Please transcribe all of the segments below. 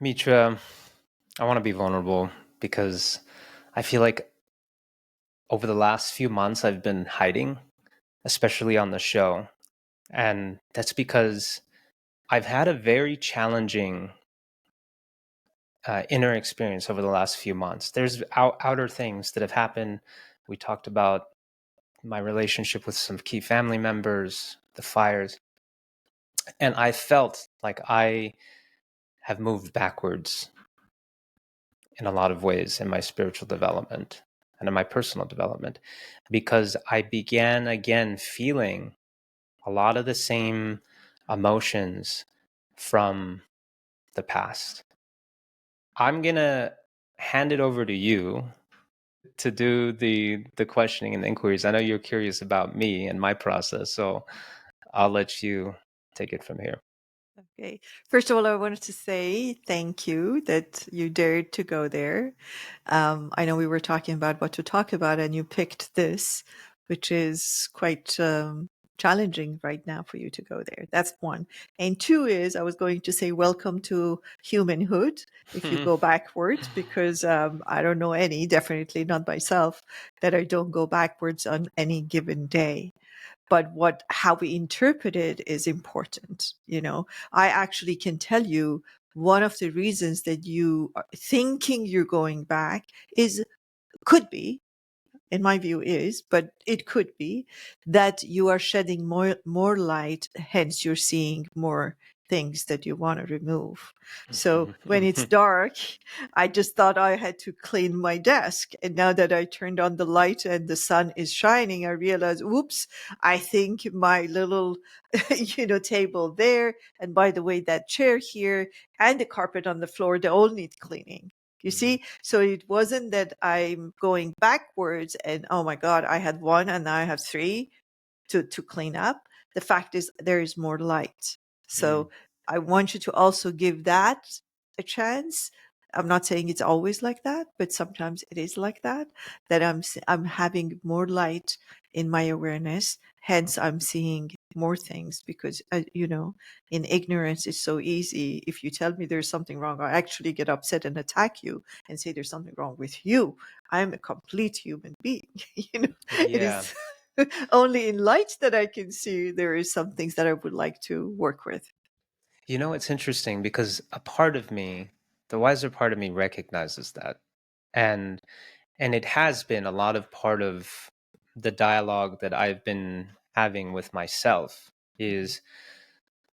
Mitra, I want to be vulnerable because I feel like over the last few months I've been hiding, especially on the show. And that's because I've had a very challenging inner experience over the last few months. There's outer things that have happened. We talked about my relationship with some key family members, the fires, and I felt like I have moved backwards in a lot of ways in my spiritual development and in my personal development because I began again feeling a lot of the same emotions from the past. I'm going to hand it over to you to do the questioning and the inquiries. I know you're curious about me and my process, so I'll let you take it from here. Okay. First of all, I wanted to say thank you that you dared to go there. I know we were talking about what to talk about, and you picked this, which is quite challenging right now for you to go there. That's one. And two is I was going to say welcome to humanhood if you go backwards, because I don't know any, definitely not myself, that I don't go backwards on any given day. But how we interpret it is important. I actually can tell you one of the reasons that you are thinking you're going back could be, in my view is, but it could be that you are shedding more light, hence you're seeing more things that you want to remove. So when it's dark, I just thought I had to clean my desk. And now that I turned on the light and the sun is shining, I realized, oops, I think my little, table there. And by the way, that chair here and the carpet on the floor, they all need cleaning. You see? So it wasn't that I'm going backwards and, oh my God, I had one and now I have three to clean up. The fact is there is more light. So I want you to also give that a chance. I'm not saying it's always like that, but sometimes it is like that I'm having more light in my awareness. Hence, I'm seeing more things because, in ignorance, it's so easy. If you tell me there's something wrong, I actually get upset and attack you and say there's something wrong with you. I'm a complete human being. It Yeah. is only in light that I can see there is some things that I would like to work with. It's interesting because a part of me, the wiser part of me recognizes that. And it has been a lot of part of the dialogue that I've been having with myself is,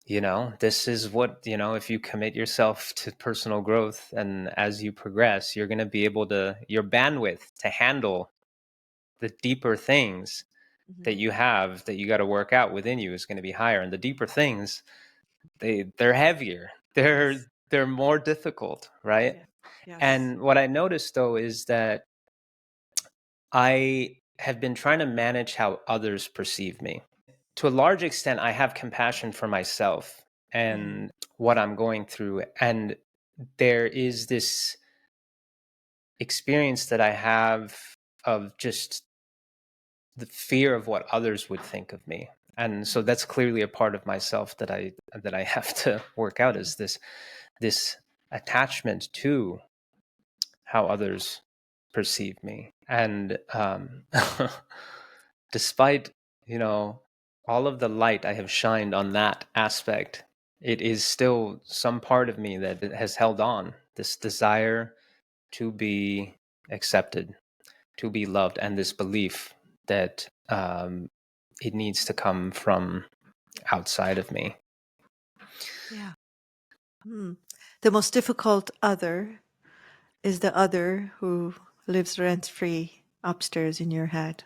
this is what, if you commit yourself to personal growth and as you progress, you're going to be able to, your bandwidth to handle the deeper things that you have that you got to work out within you is going to be higher. And the deeper things, they're heavier. Yes. They're more difficult, right? Yeah. Yes. And what I noticed though is that I have been trying to manage how others perceive me. To a large extent, I have compassion for myself Mm. and what I'm going through. And there is this experience that I have of just the fear of what others would think of me. And so that's clearly a part of myself that I have to work out is this attachment to how others perceive me. And despite, all of the light I have shined on that aspect, it is still some part of me that has held on this desire to be accepted, to be loved, and this belief that it needs to come from outside of me. Yeah. The most difficult other is the other who lives rent free upstairs in your head.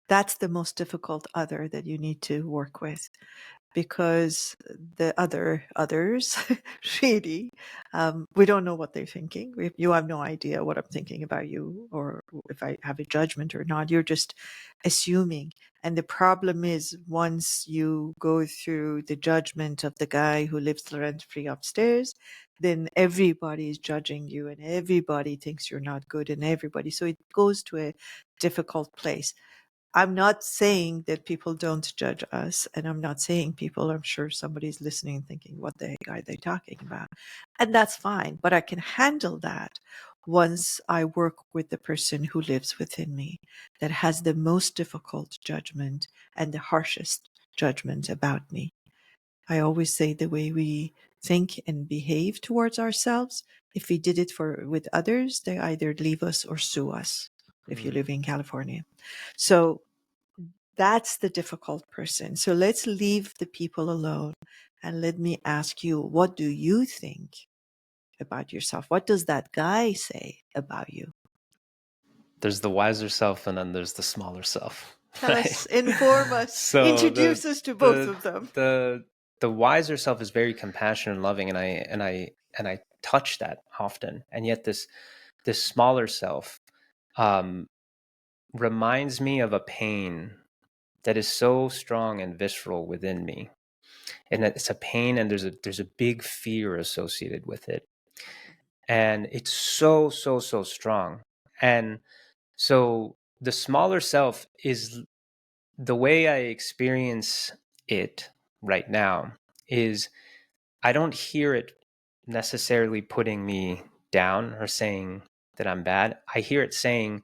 That's the most difficult other that you need to work with, because the others really, we don't know what they're thinking. You have no idea what I'm thinking about you or if I have a judgment or not. You're just assuming. And the problem is, once you go through the judgment of the guy who lives rent free upstairs, then everybody is judging you and everybody thinks you're not good and everybody. So it goes to a difficult place. I'm not saying that people don't judge us, and I'm not saying people, I'm sure somebody's listening thinking, what the heck are they talking about? And that's fine, but I can handle that once I work with the person who lives within me that has the most difficult judgment and the harshest judgment about me. I always say the way we think and behave towards ourselves, if we did it with others, they either leave us or sue us if you live in California. So that's the difficult person. So let's leave the people alone and let me ask you, what do you think about yourself? What does that guy say about you? There's the wiser self, and then there's the smaller self, Tell right? us, inform us, So introduce us to both the of them. the the wiser self is very compassionate and loving, and I touch that often. And yet this smaller self um, reminds me of a pain that is so strong and visceral within me, and that it's a pain, and there's a big fear associated with it, and it's so strong. And so the smaller self is the way I experience it right now is I don't hear it necessarily putting me down or saying that I'm bad. I hear it saying,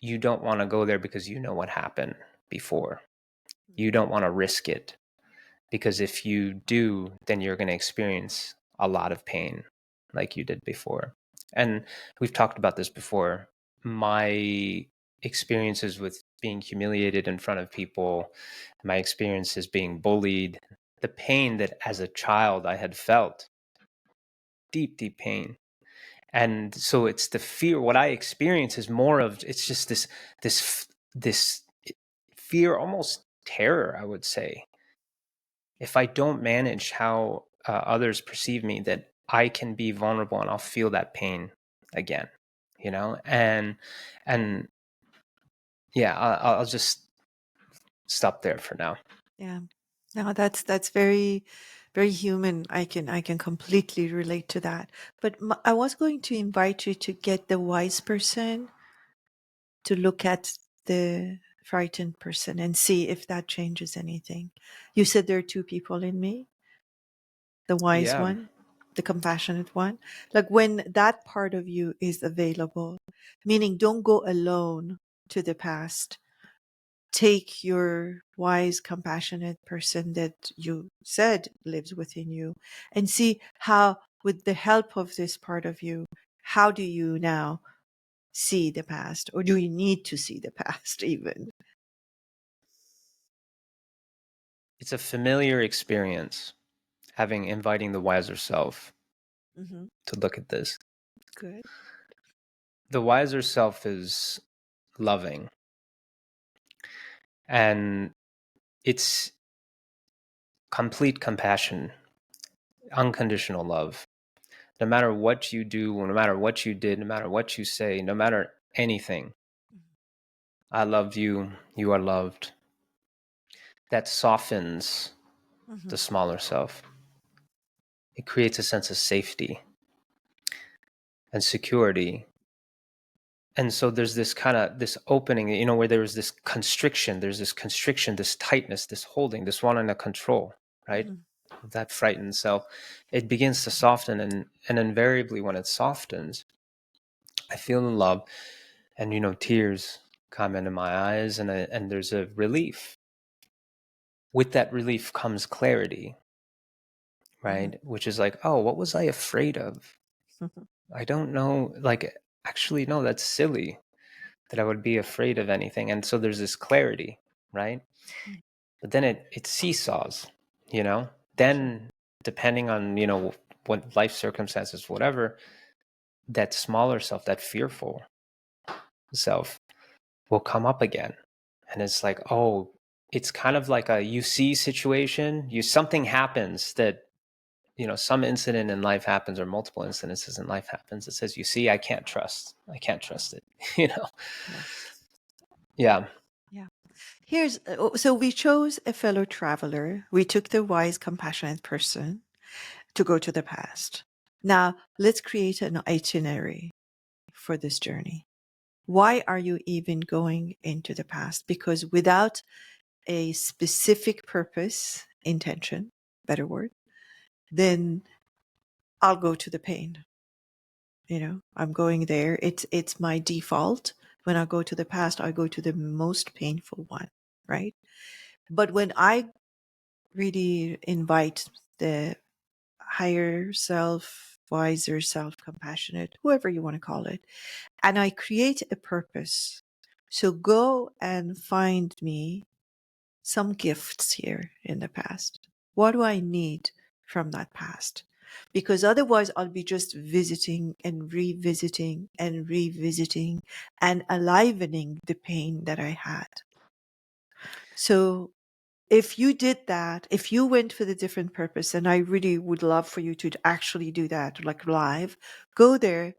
you don't want to go there because you know what happened before. You don't want to risk it because if you do, then you're going to experience a lot of pain like you did before. And we've talked about this before. My experiences with being humiliated in front of people, my experiences being bullied, the pain that as a child I had felt, deep pain. And so it's the fear. What I experience is more of, it's just this fear, almost terror, I would say. If I don't manage how others perceive me, that I can be vulnerable and I'll feel that pain again, you know? And yeah, I'll just stop there for now. Yeah. No, that's very, very human. I can completely relate to that. But I was going to invite you to get the wise person to look at the frightened person and see if that changes anything. You said there are two people in me, the wise Yeah. one, the compassionate one. Like when that part of you is available, meaning don't go alone to the past. Take your wise, compassionate person that you said lives within you and see how, with the help of this part of you, how do you now see the past, or do you need to see the past even? It's a familiar experience inviting the wiser self Hmm. to look at this. Good. The wiser self is loving, and it's complete compassion, unconditional love. No matter what you do, no matter what you did, no matter what you say, no matter anything, I love you, you are loved. That softens Hmm. the smaller self. It creates a sense of safety and security. And so there's this opening, where there's this constriction, this tightness, this holding, this wanting to control, right? Hmm. That frightened self. It begins to soften, and invariably when it softens, I feel in love, and tears come into my eyes, and there's a relief. With that relief comes clarity, Hmm. right? Which is like, oh, what was I afraid of? I don't know. Like, actually, no, that's silly that I would be afraid of anything. And so there's this clarity, right? But then it seesaws, you know? Sure. Then, depending on, what life circumstances, whatever, that smaller self, that fearful self will come up again. And it's like, oh, it's kind of like a you see situation. Something happens that, some incident in life happens, or multiple incidences in life happens. It says, you see, I can't trust it, you know? Yes. Yeah. Yeah. So we chose a fellow traveler. We took the wise, compassionate person to go to the past. Now let's create an itinerary for this journey. Why are you even going into the past? Because without a specific purpose, intention, better word, then I'll go to the pain. I'm going there. It's my default. When I go to the past, I go to the most painful one, right? But when I really invite the higher self, wiser self, compassionate, whoever you want to call it, and I create a purpose. So go and find me some gifts here in the past. What do I need from that past? Because otherwise, I'll be just visiting and revisiting and revisiting and alivening the pain that I had. So if you did that, if you went for the different purpose, and I really would love for you to actually do that, like live, go there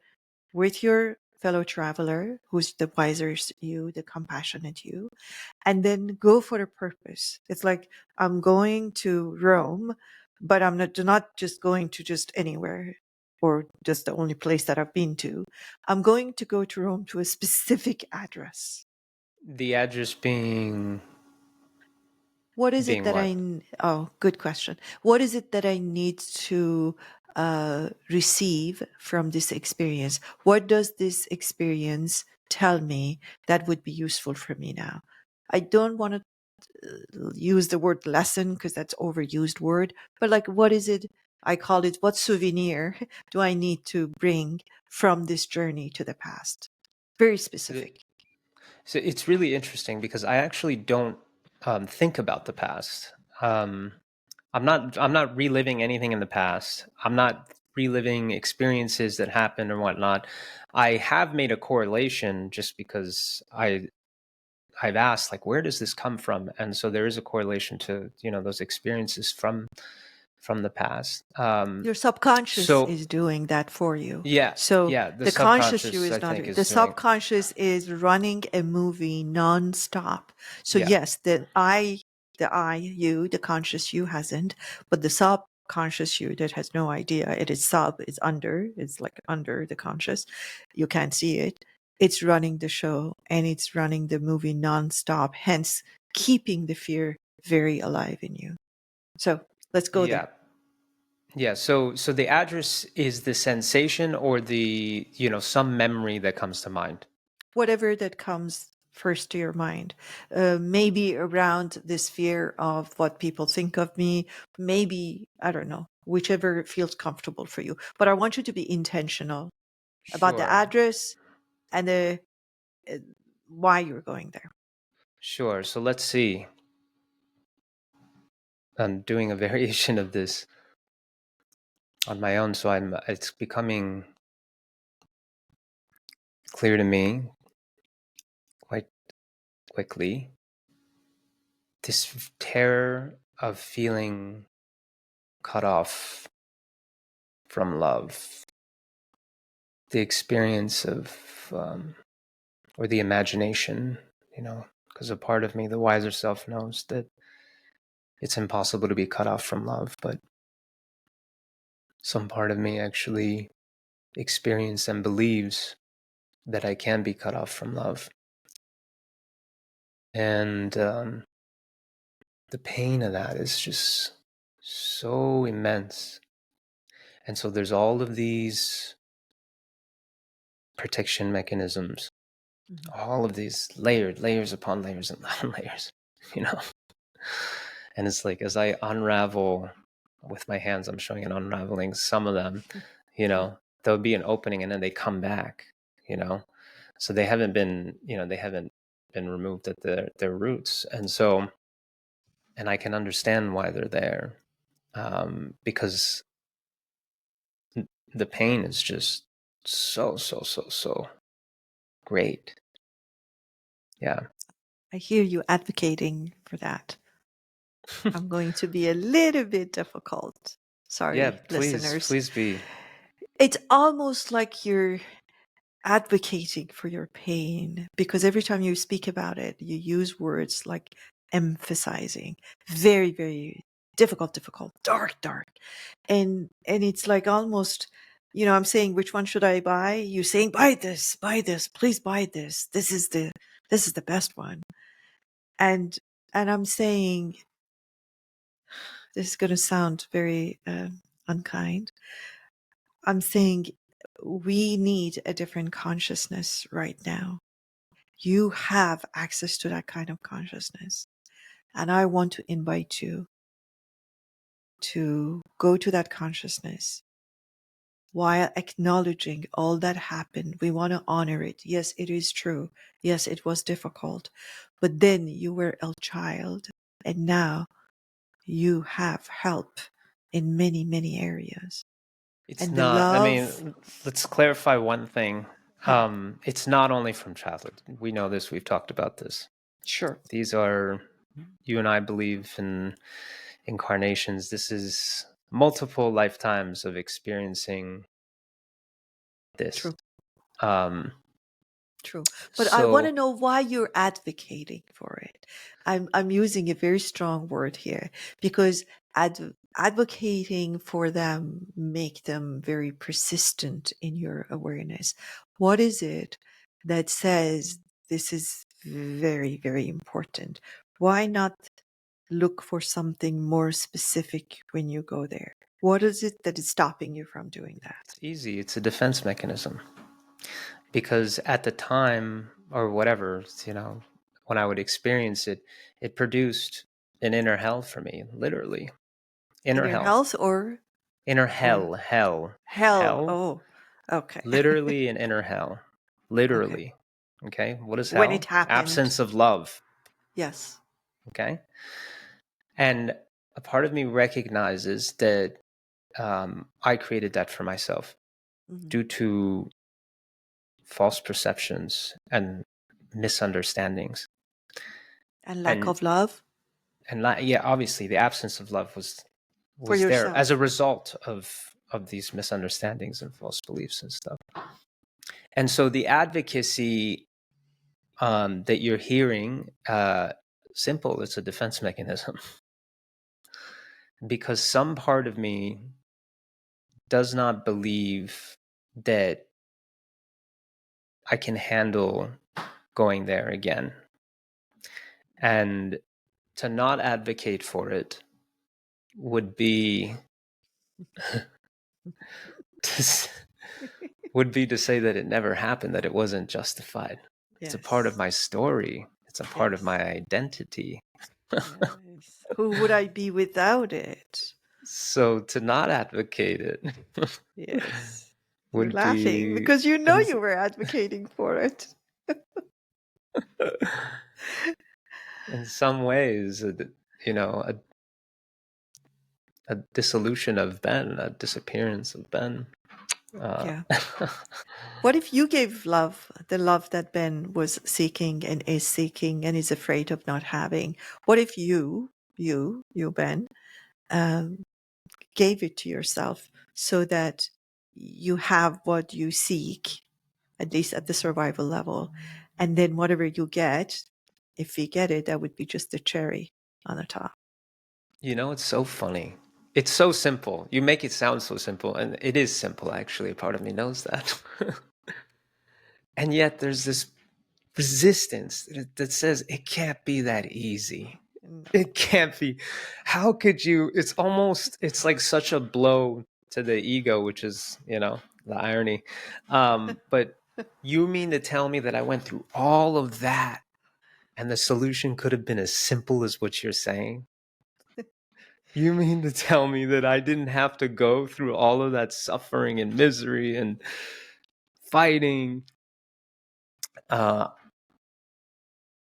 with your fellow traveler, who's the wiser you, the compassionate you, and then go for a purpose. It's like, I'm going to Rome, but I'm not just going to just anywhere or just the only place that I've been to. I'm going to go to Rome to a specific address. The address being What is it that what? oh, good question. What is it that I need to receive from this experience? What does this experience tell me that would be useful for me now? I don't want to use the word lesson because that's overused word, but like, what is it? I call it, what souvenir do I need to bring from this journey to the past? Very specific. So it's really interesting because I actually don't think about the past. I'm not reliving anything in the past. I'm not reliving experiences that happened or whatnot. I have made a correlation just because I've asked, like, where does this come from? And so there is a correlation to those experiences from the past. Your subconscious So is doing that for you. yeah, So yeah, the the conscious you subconscious I is not think doing. is The doing. subconscious is running a movie nonstop. So Yeah, yes, you, the conscious you hasn't, but the subconscious you that has no idea. It is sub, it's under, it's like under the conscious. You can't see it. It's running the show and it's running the movie nonstop, hence keeping the fear very alive in you. So let's go there. yeah. Yeah, so the address is the sensation or the, some memory that comes to mind. Whatever that comes first to your mind. Maybe around this fear of what people think of me, maybe, I don't know, whichever feels comfortable for you. But I want you to be intentional about the Sure. address and the uh, why you're going there. Sure. So let's see. I'm doing a variation of this on my own, so it's becoming clear to me quite quickly. This terror of feeling cut off from love, the experience of, or the imagination, because a part of me, the wiser self, knows that it's impossible to be cut off from love, but some part of me actually experiences and believes that I can be cut off from love. And the pain of that is just so immense. And so there's all of these protection mechanisms, all of these layers upon layers upon layers, you know? And it's like, as I unravel with my hands, I'm showing and unraveling some of them, there'll be an opening and then they come back, you know? So they haven't been, they haven't been removed at their roots. And I can understand why they're there, because the pain is just so great. Yeah. I hear you advocating for that. I'm going to be a little bit difficult. Yeah, Sorry, listeners. please be. It's almost like you're advocating for your pain because every time you speak about it, you use words like emphasizing, very, very difficult, dark. And it's like almost I'm saying, which one should I buy? You're saying, buy this, please buy this. This is the best one. And I'm saying, this is going to sound very unkind. I'm saying we need a different consciousness right now. You have access to that kind of consciousness. And I want to invite you to go to that consciousness while acknowledging all that happened. We want to honor it. Yes, it is true. Yes, it was difficult. But then you were a child, and now you have help in many, many areas. It's And the not. I love, mean, let's clarify one thing. huh, It's not only from childhood. We know this. We've talked about this. sure, These are, you and I believe in incarnations. This is multiple lifetimes of experiencing this. true, true. But I want to So know why you're advocating for it. I'm using a very strong word here because advocating for them make them very persistent in your awareness. What is it that says this is very, very important? Why not look for something more specific when you go there? What is it that is stopping you from doing that? it's easy. It's a defense mechanism. Because at the time or whatever, when I would experience it, it produced an inner hell for me, literally. Inner Inner hell. health or Inner or hell. hell? Hell, Oh, okay. literally an inner hell. Okay. Literally. Okay. What is When it hell? happened, Absence of love. yes. Okay. And a part of me recognizes that I created that for myself Mhm. due to false perceptions and misunderstandings. And lack And of love yeah, obviously the absence of love for was there as a yourself. result of these misunderstandings and false beliefs and stuff. And so the advocacy that you're hearing, simple, it's a defense mechanism. Because some part of me does not believe that I can handle going there again. And to not advocate for it would be to say that it never happened, that it wasn't justified. It's a part of Yes. my story. It's a part of Yes. my identity. Yes. Who would I be without it? So to not advocate it Yes. You're would laughing be, because you know you were advocating for it. in some ways, a dissolution of Ben, a disappearance of Ben. Yeah. What if you gave love, the love that Ben was seeking and is afraid of not having? What if you, Ben, um, gave it to yourself so that you have what you seek, at least at the survival level, and then whatever you get, if you get it, that would be just the cherry on the top. It's so funny. It's so simple. You make it sound so simple, and it is simple, actually. Part of me knows that. And yet there's this resistance that says it can't be that easy. No. It can't be. How could you? It's like such a blow to the ego, which is, the irony. But you mean to tell me that I went through all of that and the solution could have been as simple as what you're saying? You mean to tell me that I didn't have to go through all of that suffering and misery and fighting?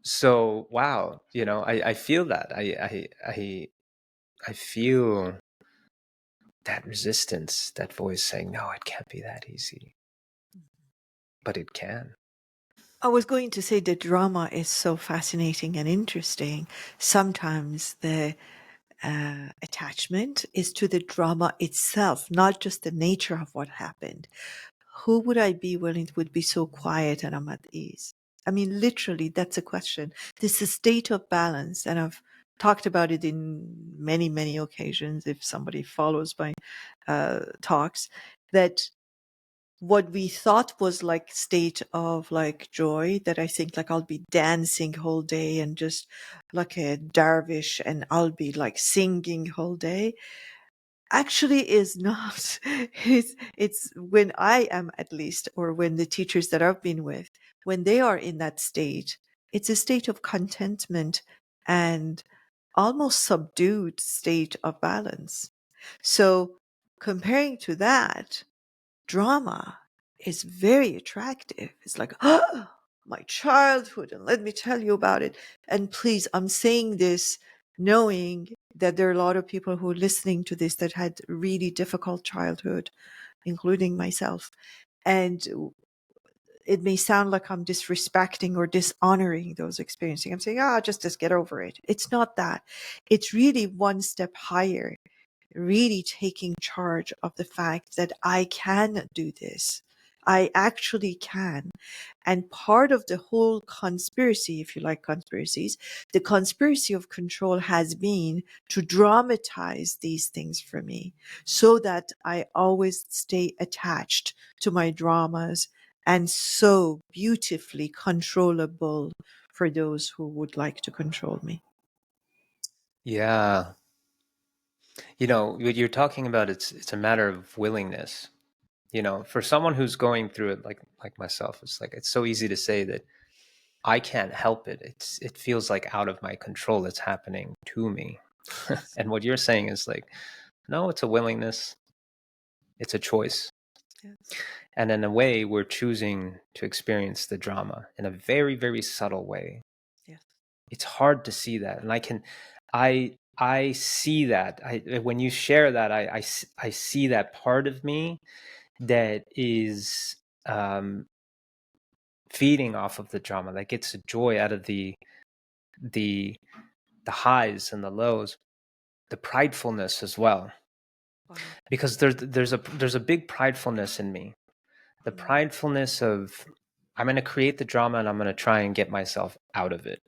So wow, I feel that. I feel that resistance, that voice saying, no, it can't be that easy. But it can. I was going to say the drama is so fascinating and interesting. Sometimes the attachment is to the drama itself, not just the nature of what happened. Who would I be when it would be so quiet and I'm at ease? I mean, literally, that's a question. This is a state of balance, and I've talked about it in many, many occasions. If somebody follows my talks, that what we thought was like state of like joy, that I think like I'll be dancing whole day and just like a dervish and I'll be like singing whole day, actually is not. It's when I am, at least, or when the teachers that I've been with, when they are in that state, it's a state of contentment and almost subdued state of balance. So comparing to that, drama is very attractive. It's like, oh, my childhood, and let me tell you about it. And please, I'm saying this knowing that there are a lot of people who are listening to this that had really difficult childhood, including myself. And it may sound like I'm disrespecting or dishonoring those experiences. I'm saying, just get over it. It's not that. It's really one step higher, really taking charge of the fact that I can do this. I actually can. And part of the whole conspiracy, if you like conspiracies, the conspiracy of control has been to dramatize these things for me so that I always stay attached to my dramas and so beautifully controllable for those who would like to control me. Yeah. You know, what you're talking about, it's a matter of willingness. You know, for someone who's going through it like myself, it's like it's so easy to say that I can't help it. It feels like out of my control. It's happening to me. Yes. And what you're saying is like, no, it's a willingness. It's a choice. Yes. And in a way, we're choosing to experience the drama in a very, very subtle way. Yes. It's hard to see that. And I see that. When you share that, I see that part of me that is feeding off of the drama, that gets a joy out of the highs and the lows, the pridefulness as well, Wow. because there's a big pridefulness in me, the pridefulness of I'm going to create the drama and I'm going to try and get myself out of it,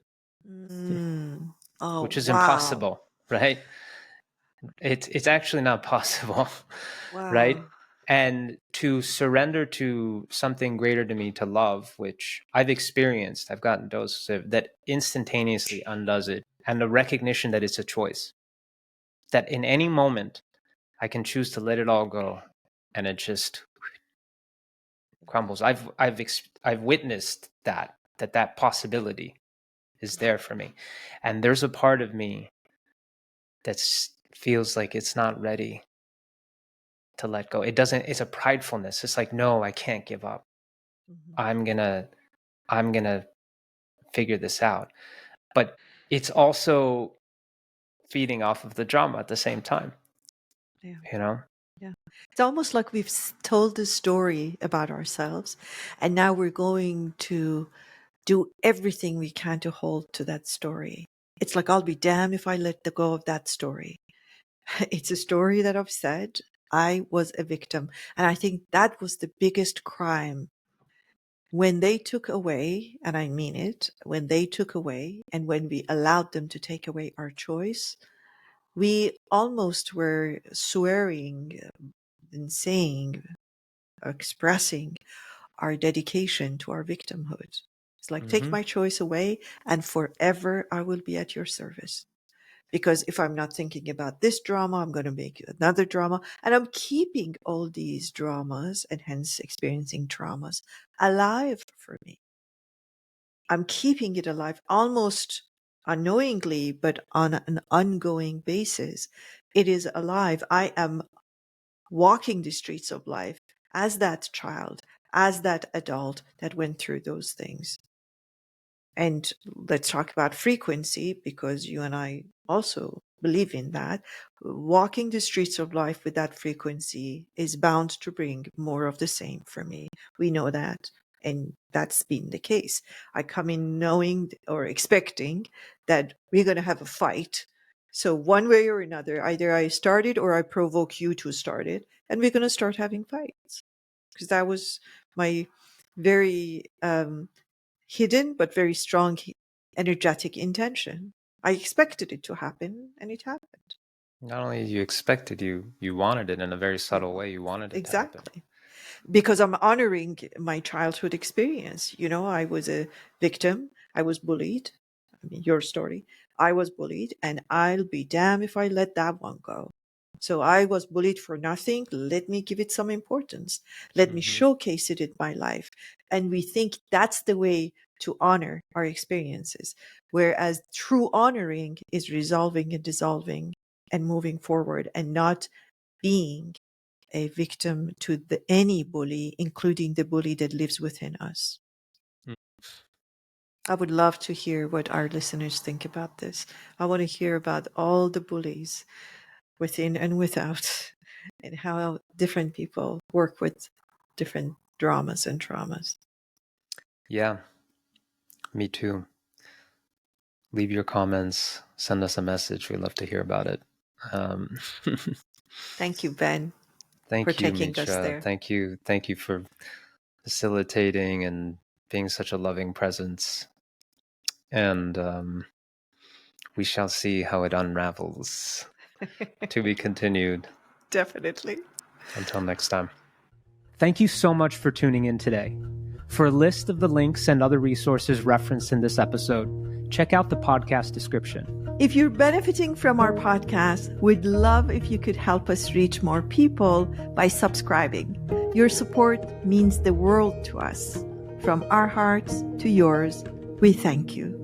Mm. Oh, which is wow. impossible, right? It's actually not possible, right? Wow. And to surrender to something greater to me, to love, which I've experienced, I've gotten doses of that instantaneously undoes it, and the recognition that it's a choice, that in any moment I can choose to let it all go, and it just crumbles. I've witnessed that possibility is there for me, and there's a part of me that feels like it's not ready to let go. It doesn't. It's a pridefulness. It's like, no, I can't give up. Mhm. I'm gonna figure this out. But it's also feeding off of the drama at the same time. Yeah. You know. Yeah. It's almost like we've told the story about ourselves, and now we're going to do everything we can to hold to that story. It's like, I'll be damned if I let go of that story. It's a story that I've said. I was a victim. And I think that was the biggest crime when they took away, and I mean it, when they took away and when we allowed them to take away our choice, we almost were swearing and saying, expressing our dedication to our victimhood. It's like, take Mm-hmm. my choice away, and forever I will be at your service. Because if I'm not thinking about this drama, I'm going to make another drama. And I'm keeping all these dramas and hence experiencing traumas alive for me. I'm keeping it alive almost unknowingly, but on an ongoing basis. It is alive. I am walking the streets of life as that child, as that adult that went through those things. And let's talk about frequency, because you and I also believe in that. Walking the streets of life with that frequency is bound to bring more of the same for me. We know that. And that's been the case. I come in knowing or expecting that we're going to have a fight. So, one way or another, either I start it or I provoke you to start it, and we're going to start having fights. Because that was my very hidden but very strong energetic intention. I expected it to happen, and it happened. Not only you expected, you wanted it in a very Yeah, subtle way. You wanted it to happen. exactly. because I'm honoring my childhood experience. You know, I was a victim. I was bullied. I mean, your story. I was bullied, and I'll be damned if I let that one go. So I was bullied for nothing. Let me give it some importance. Let me showcase it in my life. And we think that's the way to honor our experiences. Whereas true honoring is resolving and dissolving and moving forward and not being a victim to any bully, including the bully that lives within us. Mm. I would love to hear what our listeners think about this. I want to hear about all the bullies within and without, and how different people work with different dramas and traumas. Yeah, me too. Leave your comments, send us a message. We'd love to hear about it. Thank you, Ben, Thank for you, taking us Mitra. there. Thank you for facilitating and being such a loving presence. And we shall see how it unravels. To be continued. Definitely. Until next time. Thank you so much for tuning in today. For a list of the links and other resources referenced in this episode, check out the podcast description. If you're benefiting from our podcast, we'd love if you could help us reach more people by subscribing. Your support means the world to us. From our hearts to yours, we thank you.